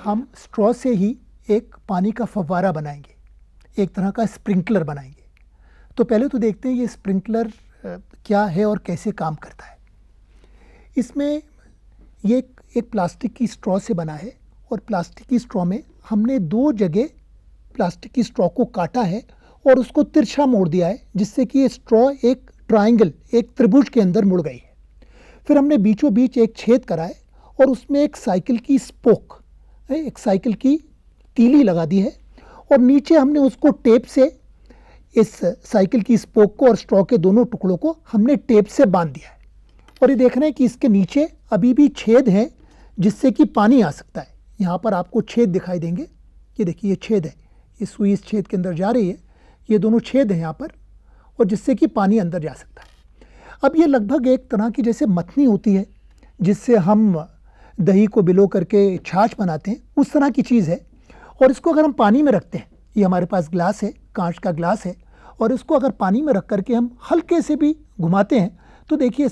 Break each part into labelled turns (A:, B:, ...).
A: हम स्ट्रॉ से ही एक पानी का फव्वारा बनाएंगे, एक तरह का स्प्रिंकलर बनाएंगे। तो पहले तो देखते हैं ये स्प्रिंकलर क्या है और कैसे काम करता है। इसमें ये एक प्लास्टिक की स्ट्रॉ से बना है और प्लास्टिक की स्ट्रॉ में हमने 2 जगह प्लास्टिक की स्ट्रॉ को काटा है और उसको तिरछा मोड़ दिया है, जिससे कि ये स्ट्रॉ एक ट्रायंगल, एक त्रिभुज के अंदर मुड़ गई है। फिर हमने बीचों बीच एक छेद करा है और उसमें एक साइकिल की स्पोक, एक साइकिल की तीली लगा दी है और नीचे हमने उसको टेप से, इस साइकिल की स्पोक को और स्ट्रॉ के दोनों टुकड़ों को हमने टेप से बांध दिया है। और ये देख रहे हैं कि इसके नीचे अभी भी छेद है जिससे कि पानी आ सकता है। यहाँ पर आपको छेद दिखाई देंगे, ये देखिए ये छेद है, ये सुई इस छेद के अंदर जा रही है, ये दोनों छेद हैं यहाँ पर, और जिससे कि पानी अंदर जा सकता है। अब ये लगभग एक तरह की जैसे मथनी होती है जिससे हम दही को बिलो करके छाछ बनाते हैं, उस तरह की चीज़ है। और इसको अगर हम पानी में रखते हैं, ये हमारे पास ग्लास है, कांच का ग्लास है, और इसको अगर पानी में रख करके हम हल्के से भी घुमाते हैं तो देखिए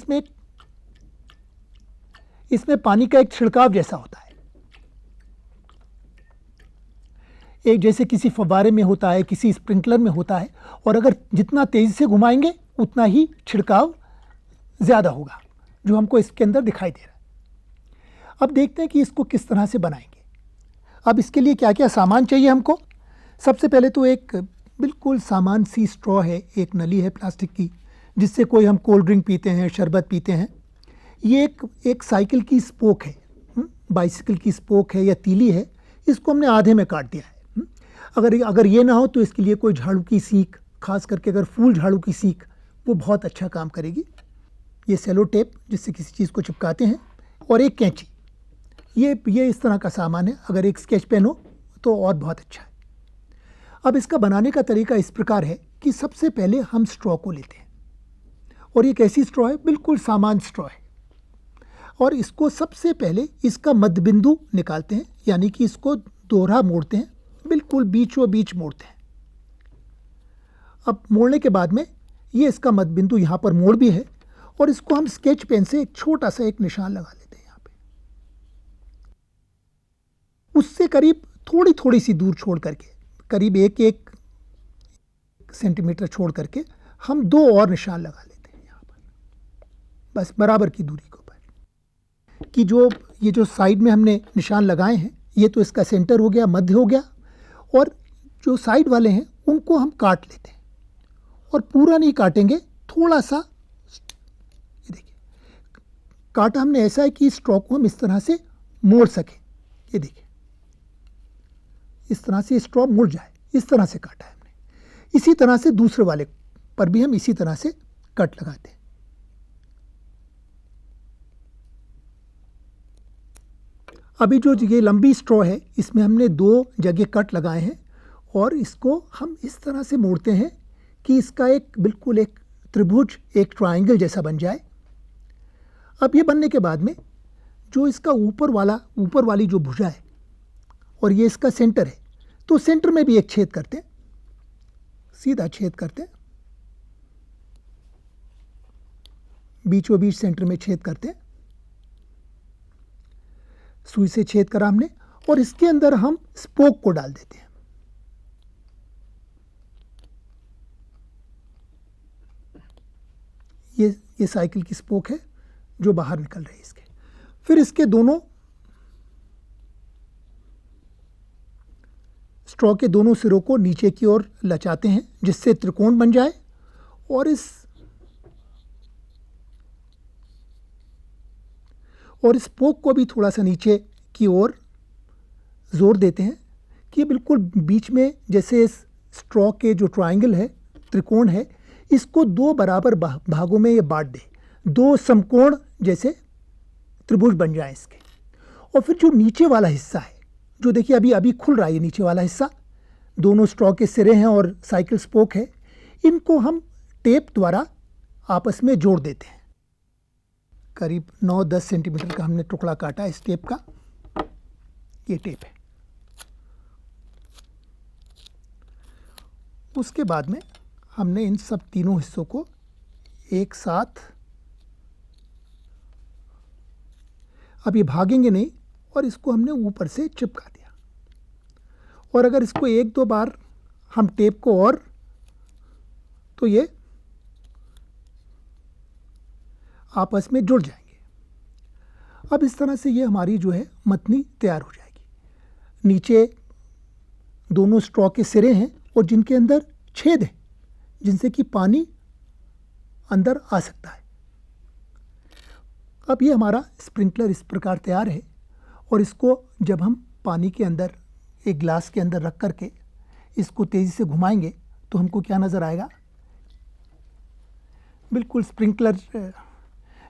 A: इसमें पानी का एक छिड़काव जैसा होता है, एक जैसे किसी फव्वारे में होता है, किसी स्प्रिंकलर में होता है। और अगर जितना तेज़ी से घुमाएंगे उतना ही छिड़काव ज़्यादा होगा, जो हमको इसके अंदर दिखाई दे रहा है। अब देखते हैं कि इसको किस तरह से बनाएंगे। अब इसके लिए क्या क्या सामान चाहिए हमको। सबसे पहले तो एक बिल्कुल सामान सी स्ट्रॉ है, एक नली है प्लास्टिक की, जिससे कोई हम कोल्ड ड्रिंक पीते हैं, शरबत पीते हैं। ये एक साइकिल की स्पोक है, बाइसिकल की स्पोक है या तीली है, इसको हमने आधे में काट दिया है। अगर ये ना हो तो इसके लिए कोई झाड़ू की सीख, खास करके अगर फूल झाड़ू की सीख, वो बहुत अच्छा काम करेगी। ये सेलो टेप जिससे किसी चीज़ को चिपकाते हैं, और एक कैंची। ये इस तरह का सामान है। अगर एक स्केच पेन हो तो और बहुत अच्छा है। अब इसका बनाने का तरीका इस प्रकार है कि सबसे पहले हम स्ट्रॉ को लेते हैं, और ये कैसी स्ट्रॉ है, बिल्कुल सामान्य स्ट्रॉ है। और इसको सबसे पहले इसका मध्य बिंदु निकालते हैं, यानी कि इसको दोहरा मोड़ते हैं, बिल्कुल बीचों बीच मोड़ते हैं। अब मोड़ने के बाद में ये इसका मध्य बिंदु यहाँ पर मोड़ भी है, और इसको हम स्केच पेन से एक छोटा सा एक निशान लगा लेते हैं यहाँ पे। उससे करीब थोड़ी सी दूर छोड़ करके, करीब 1 सेंटीमीटर छोड़ करके हम 2 और निशान लगा लेते हैं यहाँ पर, बस बराबर की दूरी के ऊपर। कि ये जो साइड में हमने निशान लगाए हैं, ये तो इसका सेंटर हो गया, मध्य हो गया, और जो साइड वाले हैं उनको हम काट लेते हैं। और पूरा नहीं काटेंगे, थोड़ा सा, ये देखिए काटा हमने ऐसा है कि स्ट्रॉ को हम इस तरह से मोड़ सकें। ये देखिए इस तरह से स्ट्रॉ मुड़ जाए, इस तरह से काटा है हमने। इसी तरह से दूसरे वाले पर भी हम इसी तरह से कट लगाते हैं। अभी जो ये लंबी स्ट्रॉ है, इसमें हमने 2 जगह कट लगाए हैं, और इसको हम इस तरह से मोड़ते हैं कि इसका बिल्कुल एक त्रिभुज, एक ट्रायंगल जैसा बन जाए। अब ये बनने के बाद में जो इसका ऊपर वाली जो भुजा है, और ये इसका सेंटर है, तो सेंटर में भी एक छेद करते हैं, सीधा छेद करते हैं, बीचों बीच सेंटर में छेद करते हैं। सुई से छेद करा हमने, और इसके अंदर हम स्पोक को डाल देते हैं। ये साइकिल की स्पोक है जो बाहर निकल रही है इसके। फिर इसके दोनों स्ट्रॉ के दोनों सिरों को नीचे की ओर लचाते हैं, जिससे त्रिकोण बन जाए, और इस पोक को भी थोड़ा सा नीचे की ओर जोर देते हैं कि बिल्कुल बीच में, जैसे इस स्ट्रॉ के जो ट्रायंगल है, त्रिकोण है, इसको 2 बराबर भागों में ये बांट दे, 2 समकोण जैसे त्रिभुज बन जाए इसके। और फिर जो नीचे वाला हिस्सा है, जो देखिए अभी खुल रहा है, ये नीचे वाला हिस्सा, दोनों स्ट्रॉ के सिरे हैं और साइकिल स्पोक है, इनको हम टेप द्वारा आपस में जोड़ देते हैं। करीब 9-10 सेंटीमीटर का हमने टुकड़ा काटा इस टेप का, ये टेप है। उसके बाद में हमने इन सब तीनों हिस्सों को एक साथ, अब ये भागेंगे नहीं, और इसको हमने ऊपर से चिपका दिया। और अगर इसको एक दो बार हम टेप को और, तो ये आपस में जुड़ जाएंगे। अब इस तरह से ये हमारी जो है मतनी तैयार हो जाएगी। नीचे दोनों स्ट्रॉ के सिरे हैं और जिनके अंदर छेद है जिनसे कि पानी अंदर आ सकता है। अब ये हमारा स्प्रिंकलर इस प्रकार तैयार है और इसको जब हम पानी के अंदर एक ग्लास के अंदर रख करके इसको तेज़ी से घुमाएंगे तो हमको क्या नज़र आएगा, बिल्कुल स्प्रिंकलर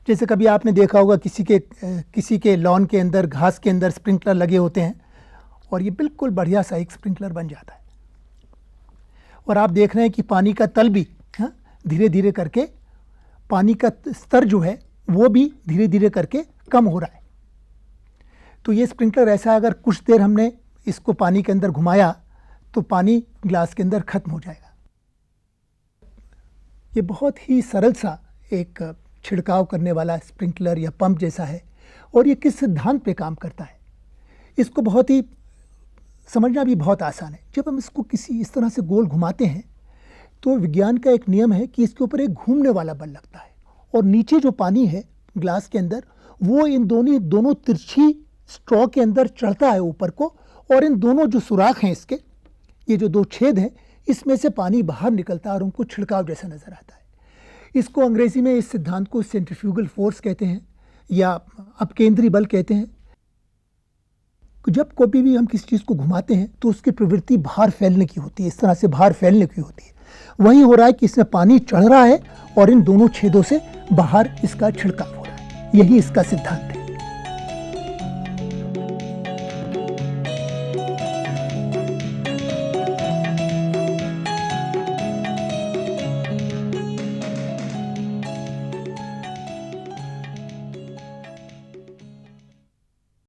A: जैसे कभी आपने देखा होगा किसी के लॉन के अंदर, घास के अंदर स्प्रिंकलर लगे होते हैं और ये बिल्कुल बढ़िया सा एक स्प्रिंकलर बन जाता है। और आप देख रहे हैं कि पानी का तल भी धीरे धीरे करके, पानी का स्तर जो है वो भी धीरे धीरे करके कम हो रहा है। तो ये स्प्रिंकलर ऐसा है, अगर कुछ देर हमने इसको पानी के अंदर घुमाया तो पानी ग्लास के अंदर खत्म हो जाएगा। ये बहुत ही सरल सा एक छिड़काव करने वाला स्प्रिंकलर या पंप जैसा है। और ये किस सिद्धांत पे काम करता है, इसको बहुत ही समझना भी बहुत आसान है। जब हम इसको किसी इस तरह से गोल घुमाते हैं तो विज्ञान का एक नियम है कि इसके ऊपर एक घूमने वाला बल लगता है और नीचे जो पानी है ग्लास के अंदर वो इन दोनों तिरछी स्ट्रॉ के अंदर चढ़ता है ऊपर को, और इन दोनों जो सुराख हैं इसके, ये जो दो छेद हैं, इसमें से पानी बाहर निकलता है और उनको छिड़काव जैसा नज़र आता है। इसको अंग्रेजी में इस सिद्धांत को सेंट्रीफ्यूगल फोर्स कहते हैं या अपकेंद्री बल कहते हैं। जब कभी भी हम किसी चीज़ को घुमाते हैं तो उसकी प्रवृत्ति बाहर फैलने की होती है, इस तरह से बाहर फैलने की होती है। वही हो रहा है कि इसमें पानी चढ़ रहा है और इन दोनों छेदों से बाहर इसका छिड़काव हो रहा है। यही इसका सिद्धांत है।